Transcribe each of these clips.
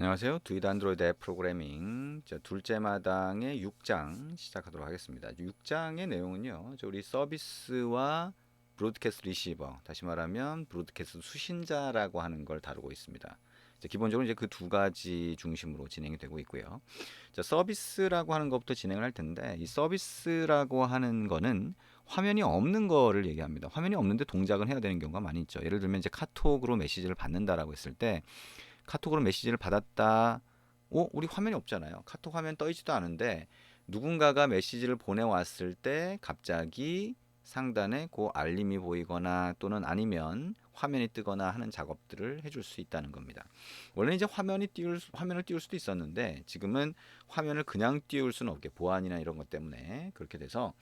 안녕하세요. 두이드 안드로이드 앱 프로그래밍 둘째 마당의 6장 시작하도록 하겠습니다. 6장의 내용은요. 우리 서비스와 브로드캐스트 리시버, 다시 말하면 브로드캐스트 수신자라고 하는 걸 다루고 있습니다. 기본적으로 이제 그 두 가지 중심으로 진행이 되고 있고요. 서비스라고 하는 것부터 진행을 할 텐데, 이 서비스라고 하는 거는 화면이 없는 거를 얘기합니다. 화면이 없는데 동작을 해야 되는 경우가 많이 있죠. 예를 들면 이제 카톡으로 메시지를 받는다라고 했을 때 카톡으로 메시지를 받았다. 우리 화면이 없잖아요. 카톡 화면 떠 있지도 않은데 누군가가 메시지를 보내왔을 때 갑자기 상단에 그 알림이 보이거나 또는 아니면 화면이 뜨거나 하는 작업들을 해줄 수 있다는 겁니다. 원래 이제 화면을 띄울 수도 있었는데 지금은 화면을 그냥 띄울 수는 없게 보안이나 이런 것 때문에 그렇게 돼서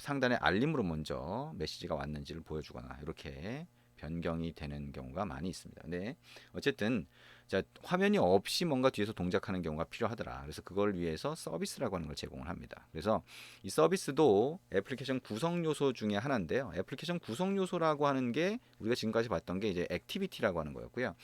상단에 알림으로 먼저 메시지가 왔는지를 보여주거나 이렇게 변경이 되는 경우가 많이 있습니다. 근데 어쨌든 화면이 없이 뭔가 뒤에서 동작하는 경우가 필요하더라. 그래서 그걸 위해서 서비스라고 하는 걸 제공을 합니다. 그래서 이 서비스도 애플리케이션 구성 요소 중에 하나인데요. 애플리케이션 구성 요소라고 하는 게 우리가 지금까지 봤던 게 이제 액티비티라고 하는 거였고요.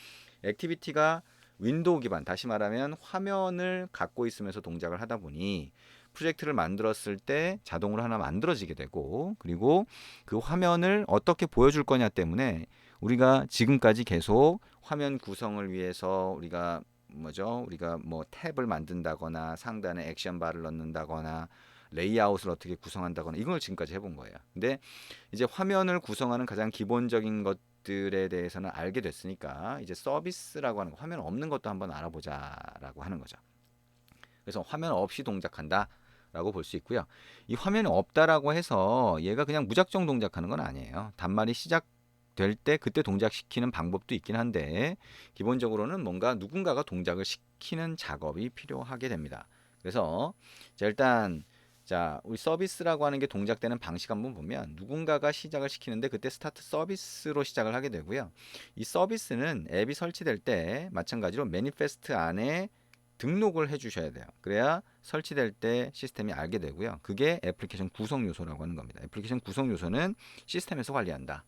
액티비티가 윈도우 기반, 다시 말하면 화면을 갖고 있으면서 동작을 하다 보니 프로젝트를 만들었을 때 자동으로 하나 만들어지게 되고, 그리고 그 화면을 어떻게 보여줄 거냐 때문에 우리가 지금까지 계속 화면 구성을 위해서 우리가 뭐 탭을 만든다거나 상단에 액션 바를 넣는다거나 레이아웃을 어떻게 구성한다거나 이걸 지금까지 해본 거예요. 근데 이제 화면을 구성하는 가장 기본적인 것들에 대해서는 알게 됐으니까 이제 서비스라고 하는 거, 화면 없는 것도 한번 알아보자라고 하는 거죠. 그래서 화면 없이 동작한다 라고 볼 수 있고요. 이 화면이 없다라고 해서 얘가 그냥 무작정 동작하는 건 아니에요. 단말이 시작될 때 그때 동작시키는 방법도 있긴 한데 기본적으로는 뭔가 누군가가 동작을 시키는 작업이 필요하게 됩니다. 그래서 일단 우리 서비스라고 하는 게 동작되는 방식 한번 보면 누군가가 시작을 시키는데 그때 스타트 서비스로 시작을 하게 되고요. 이 서비스는 앱이 설치될 때 마찬가지로 매니페스트 안에 등록을 해주셔야 돼요. 그래야 설치될 때 시스템이 알게 되고요. 그게 애플리케이션 구성 요소라고 하는 겁니다. 애플리케이션 구성 요소는 시스템에서 관리한다.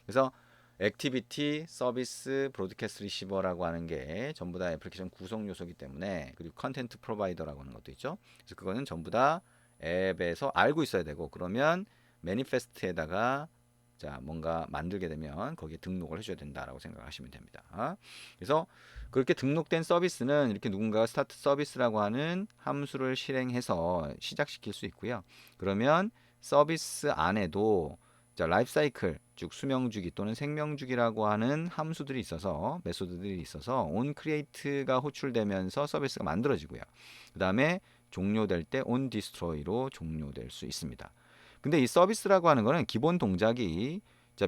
그래서 액티비티, 서비스, 브로드캐스트 리시버라고 하는 게 전부 다 애플리케이션 구성 요소이기 때문에, 그리고 컨텐트 프로바이더라고 하는 것도 있죠. 그래서 그거는 전부 다 앱에서 알고 있어야 되고, 그러면 매니페스트에다가 뭔가 만들게 되면 거기에 등록을 해줘야 된다라고 생각하시면 됩니다. 그래서 그렇게 등록된 서비스는 이렇게 누군가가 스타트 서비스라고 하는 함수를 실행해서 시작시킬 수 있고요. 그러면 서비스 안에도 라이프 사이클, 즉 수명주기 또는 생명주기라고 하는 함수들이 있어서, 메소드들이 있어서 on create가 호출되면서 서비스가 만들어지고요. 그 다음에 종료될 때 on destroy로 종료될 수 있습니다. 근데 이 서비스라고 하는 거는 기본 동작이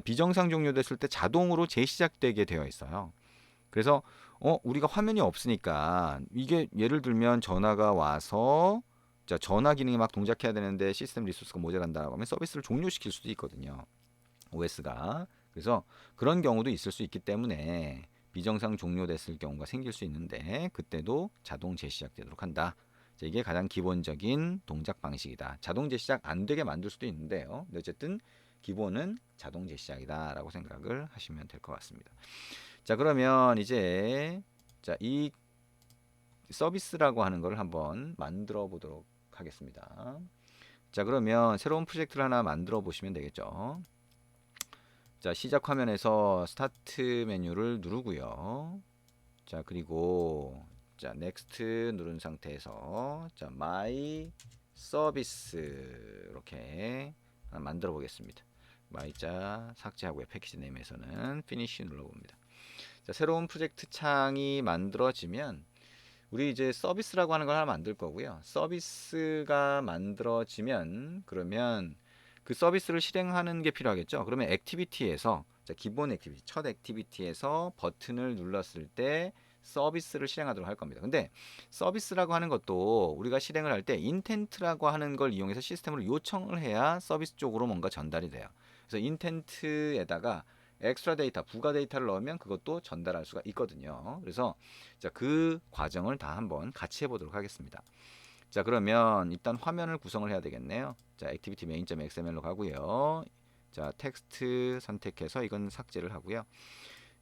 비정상 종료됐을 때 자동으로 재시작되게 되어 있어요. 그래서 우리가 화면이 없으니까 이게 예를 들면 전화가 와서 전화 기능이 막 동작해야 되는데 시스템 리소스가 모자란다고 하면 서비스를 종료시킬 수도 있거든요. OS가. 그래서 그런 경우도 있을 수 있기 때문에 비정상 종료됐을 경우가 생길 수 있는데 그때도 자동 재시작되도록 한다. 이게 가장 기본적인 동작 방식이다. 자동 재시작 안 되게 만들 수도 있는데요. 근데 어쨌든 기본은 자동 재시작이다라고 생각을 하시면 될 것 같습니다. 그러면 이제 이 서비스라고 하는 걸 한번 만들어 보도록 하겠습니다. 그러면 새로운 프로젝트를 하나 만들어 보시면 되겠죠. 시작 화면에서 스타트 메뉴를 누르고요. 그리고 넥스트 누른 상태에서 마이 서비스 이렇게 하나 만들어 보겠습니다. 마이 삭제하고요. 패키지 네임에서는 피니시 눌러봅니다. 새로운 프로젝트 창이 만들어지면 우리 이제 서비스라고 하는 걸 하나 만들 거고요. 서비스가 만들어지면 그러면 그 서비스를 실행하는 게 필요하겠죠. 그러면 액티비티에서 기본 액티비티, 첫 액티비티에서 버튼을 눌렀을 때 서비스를 실행하도록 할 겁니다. 근데 서비스라고 하는 것도 우리가 실행을 할 때 인텐트라고 하는 걸 이용해서 시스템으로 요청을 해야 서비스 쪽으로 뭔가 전달이 돼요. 그래서 인텐트에다가 엑스트라 데이터, 부가 데이터를 넣으면 그것도 전달할 수가 있거든요. 그래서 그 과정을 다 한번 같이 해보도록 하겠습니다. 그러면 일단 화면을 구성을 해야 되겠네요. 액티비티 main.xml로 가고요. 텍스트 선택해서 이건 삭제를 하고요.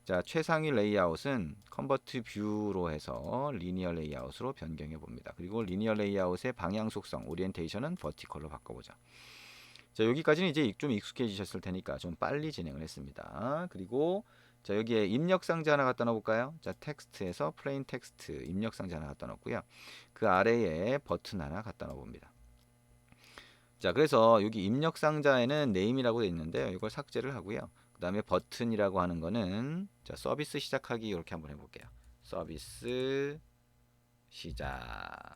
자, 최상위 레이아웃은 컨버트 뷰로 해서 리니어 레이아웃으로 변경해 봅니다. 그리고 리니어 레이아웃의 방향 속성, 오리엔테이션은 버티컬로 바꿔보자. 자, 여기까지는 이제 좀 익숙해지셨을 테니까 좀 빨리 진행을 했습니다. 그리고 자, 여기에 입력 상자 하나 갖다 넣어볼까요? 자, 텍스트에서 플레인 텍스트 입력 상자 하나 갖다 넣었고요. 그 아래에 버튼 하나 갖다 넣어봅니다. 자, 그래서 여기 입력 상자에는 네임이라고 되어 있는데요. 이걸 삭제를 하고요. 그 다음에 버튼이라고 하는 거는 자, 서비스 시작하기 이렇게 한번 해볼게요. 서비스 시작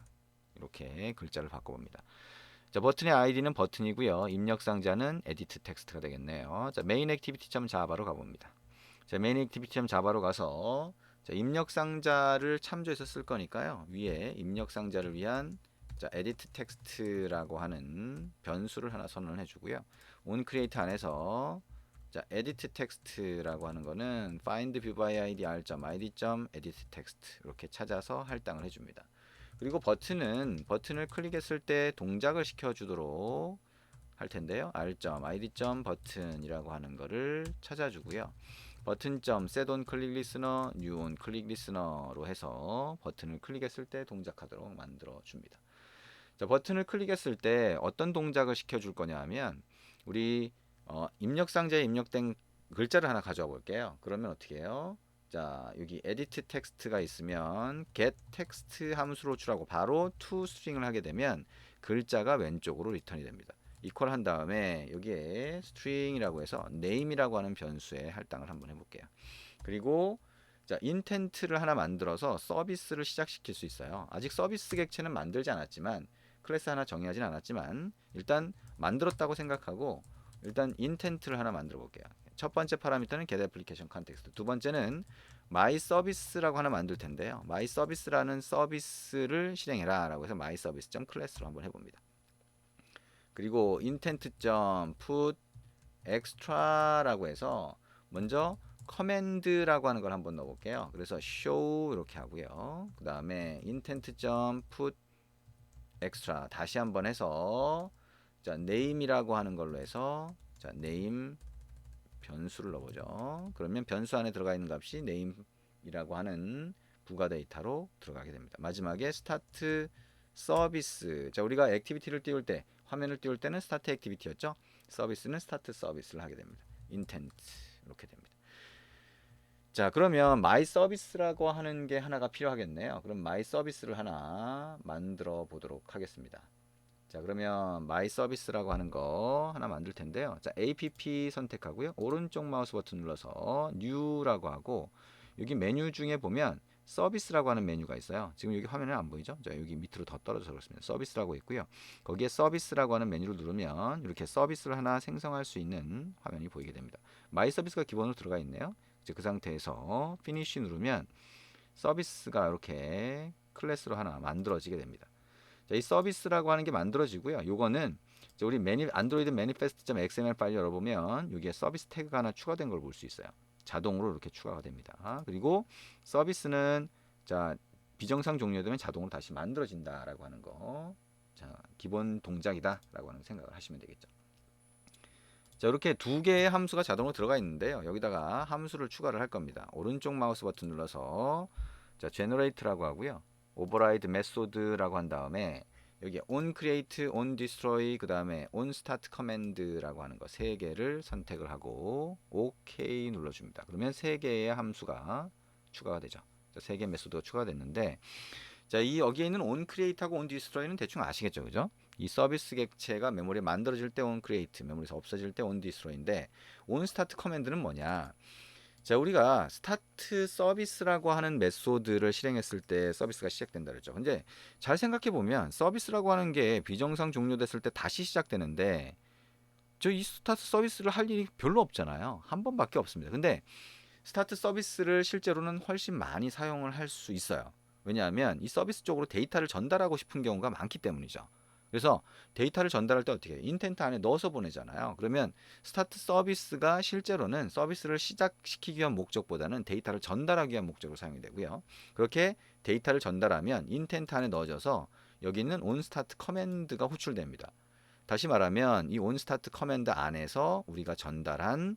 이렇게 글자를 바꿔봅니다. 자, 버튼의 아이디는 버튼이고요. 입력 상자는 에디트 텍스트가 되겠네요. 자, 메인 액티비티.java로 가봅니다. 자, 메인 액티비티.java로 가서 자, 입력 상자를 참조해서 쓸 거니까요. 위에 입력 상자를 위한 자, 에디트 텍스트라고 하는 변수를 하나 선언을 해주고요. onCreate 안에서 자, 에디트 텍스트라고 하는 거는 find view by id r.id.edit text 이렇게 찾아서 할당을 해줍니다. 그리고 버튼을 클릭했을 때 동작을 시켜주도록 할 텐데요. r.id.button이라고 하는 거를 찾아주고요. 버튼.set on click listener, new on click listener로 해서 버튼을 클릭했을 때 동작하도록 만들어 줍니다. 자, 버튼을 클릭했을 때 어떤 동작을 시켜줄 거냐 하면 우리 입력 상자에 입력된 글자를 하나 가져와 볼게요. 그러면 어떻게 해요? 자, 여기 edit 텍스트가 있으면 get text 함수로 주라고 바로 to string을 하게 되면 글자가 왼쪽으로 리턴이 됩니다. 이퀄 한 다음에 여기에 string이라고 해서 name이라고 하는 변수에 할당을 한번 해볼게요. 그리고 자, intent를 하나 만들어서 서비스를 시작시킬 수 있어요. 아직 서비스 객체는 만들지 않았지만 클래스 하나 정의하진 않았지만 일단 만들었다고 생각하고 일단 intent를 하나 만들어 볼게요. 첫 번째 파라미터는 get application context. 두 번째는 my service라고 하나 만들 텐데요. my service라는 서비스를 실행해라 라고 해서 my service.class로 한번 해봅니다. 그리고 intent.put extra라고 해서 먼저 커맨드라고 하는 걸 한번 넣어볼게요. 그래서 show 이렇게 하고요. 그 다음에 intent.put extra 다시 한번 해서 자, name이라고 하는 걸로 해서 자, name 변수를 넣어보죠. 그러면 변수 안에 들어가 있는 값이 name이라고 하는 부가 데이터로 들어가게 됩니다. 마지막에 start service. 자, 우리가 액티비티를 띄울 때 화면을 띄울 때는 start 액티비티였죠. 서비스는 start 서비스를 하게 됩니다. intent 이렇게 됩니다. 자, 그러면 my service라고 하는 게 하나가 필요하겠네요. 그럼 my service를 하나 만들어 보도록 하겠습니다. 자, 그러면 my service라고 하는 거 하나 만들 텐데요. 자, app 선택하고요. 오른쪽 마우스 버튼 눌러서 new라고 하고 여기 메뉴 중에 보면 서비스라고 하는 메뉴가 있어요. 지금 여기 화면에 안 보이죠? 자, 여기 밑으로 더 떨어져서 그렇습니다. 서비스라고 있고요. 거기에 서비스라고 하는 메뉴를 누르면 이렇게 서비스를 하나 생성할 수 있는 화면이 보이게 됩니다. my 서비스가 기본으로 들어가 있네요. 이제 그 상태에서 finish 누르면 서비스가 이렇게 클래스로 하나 만들어지게 됩니다. 자, 이 서비스라고 하는 게 만들어지고요. 요거는 우리 안드로이드 manifest.xml 파일 열어보면 여기에 서비스 태그가 하나 추가된 걸 볼 수 있어요. 자동으로 이렇게 추가가 됩니다. 그리고 서비스는 자, 비정상 종료되면 자동으로 다시 만들어진다라고 하는 거. 자, 기본 동작이다라고 하는 생각을 하시면 되겠죠. 자, 이렇게 두 개의 함수가 자동으로 들어가 있는데요. 여기다가 함수를 추가를 할 겁니다. 오른쪽 마우스 버튼 눌러서 자, generate라고 하고요. override method라고 한 다음에 여기 on create, on destroy, 그 다음에 on start command라고 하는 거 세 개를 선택을 하고 OK 눌러줍니다. 그러면 세 개의 함수가 추가가 되죠. 세 개의 메소드가 추가가 됐는데 자, 이 여기에 있는 on create하고 on destroy는 대충 아시겠죠, 그죠? 이 서비스 객체가 메모리에 만들어질 때 on create, 메모리에서 없어질 때 on destroy인데 on start command는 뭐냐? 자, 우리가 스타트 서비스라고 하는 메소드를 실행했을 때 서비스가 시작된다 그랬죠. 근데 잘 생각해 보면 서비스라고 하는 게 비정상 종료됐을 때 다시 시작되는데 저 이 스타트 서비스를 할 일이 별로 없잖아요. 한 번밖에 없습니다. 근데 스타트 서비스를 실제로는 훨씬 많이 사용을 할 수 있어요. 왜냐하면 이 서비스 쪽으로 데이터를 전달하고 싶은 경우가 많기 때문이죠. 그래서 데이터를 전달할 때 어떻게 해요? 인텐트 안에 넣어서 보내잖아요. 그러면 스타트 서비스가 실제로는 서비스를 시작시키기 위한 목적보다는 데이터를 전달하기 위한 목적으로 사용이 되고요. 그렇게 데이터를 전달하면 인텐트 안에 넣어져서 여기 있는 onStart 커맨드가 호출됩니다. 다시 말하면 이 onStart 커맨드 안에서 우리가 전달한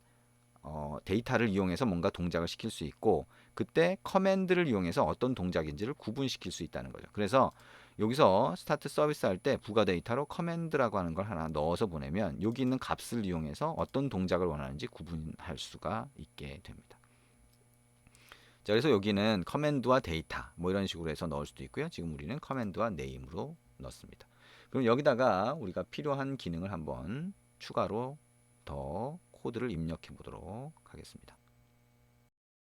데이터를 이용해서 뭔가 동작을 시킬 수 있고 그때 커맨드를 이용해서 어떤 동작인지를 구분시킬 수 있다는 거죠. 그래서 여기서 스타트 서비스 할 때 부가 데이터로 커맨드라고 하는 걸 하나 넣어서 보내면 여기 있는 값을 이용해서 어떤 동작을 원하는지 구분할 수가 있게 됩니다. 자, 그래서 여기는 커맨드와 데이터 뭐 이런 식으로 해서 넣을 수도 있고요. 지금 우리는 커맨드와 네임으로 넣습니다. 그럼 여기다가 우리가 필요한 기능을 한번 추가로 더 코드를 입력해 보도록 하겠습니다.